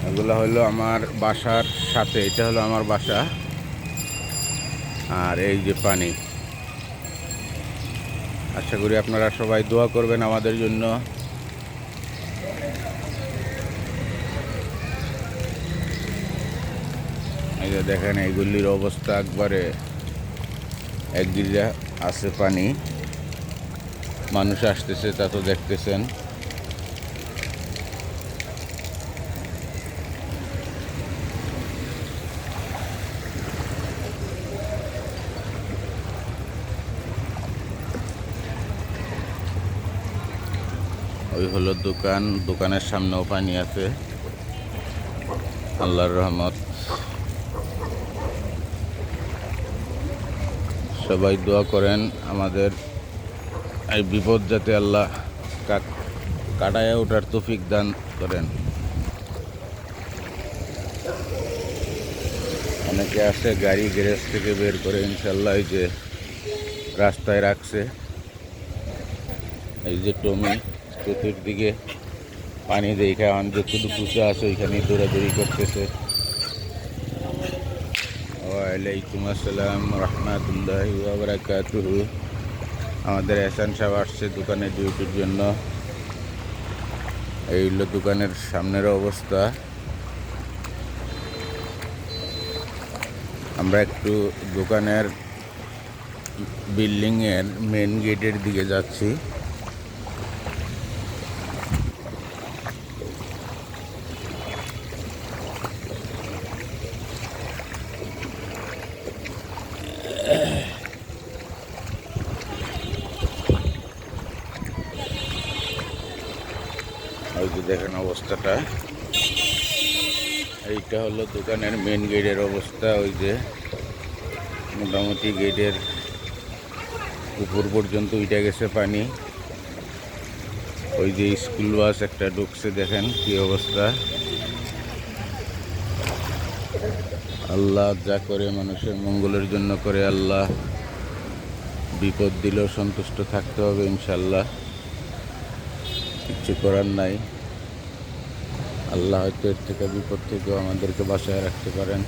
এগুলো হলো আমার বাসার সাথে, এটা হলো আমার বাসা। আর এই যে পানি। আশা করি আপনারা সবাই দোয়া করবেন আমাদের জন্য। এই যে দেখেন এইগুলির অবস্থা একবারে একদিকে আছে পানি, মানুষ আসতেছে তা তো দেখতেছেন। ওই হলো দোকান, দোকানের সামনেও পানি আছে। আল্লাহর রহমত। সবাই দোয়া করেন আমাদের এই বিপদ যাতে আল্লাহ কাটায় ওঠার তৌফিক দান করেন। অনেকে আসে গাড়ি গ্যারেজ থেকে বের করে ইনশাল্লাহ এই যে রাস্তায় রাখছে। এই যে টমি চতুর্দিকে পানি দেখা যতটুকু কুচা আছে ওইখানে দৌড়াদৌড়ি করতেছে। ওয়ালাইকুম আসসালাম রহমতুল্লাহি ওয়া বারাকাতুহু। আমাদের এহসান সাহেব আসছে দোকানে ডিউটির জন্য। এই হলো দোকানের সামনের অবস্থা। আমরা একটু দোকানের বিল্ডিংয়ের মেন গেটের দিকে যাচ্ছি। ওই যে দেখেন অবস্থাটা, এইটা হলো দোকানের মেন গেটের অবস্থা। ওই যে মোটামুটি গেটের উপর পর্যন্ত উঠে গেছে পানি। ওই যে স্কুল বাস একটা ঢুকছে, দেখেন কি অবস্থা। আল্লাহ যা করে মানুষের মঙ্গলের জন্য করে। আল্লাহ বিপদ দিলেও সন্তুষ্ট থাকতে হবে ইনশাল্লাহ, কিচ্ছু করার নাই। আল্লাহ হয়তো এর থেকে বিপদ থেকেও আমাদেরকে বাঁচায় রাখতে পারেন।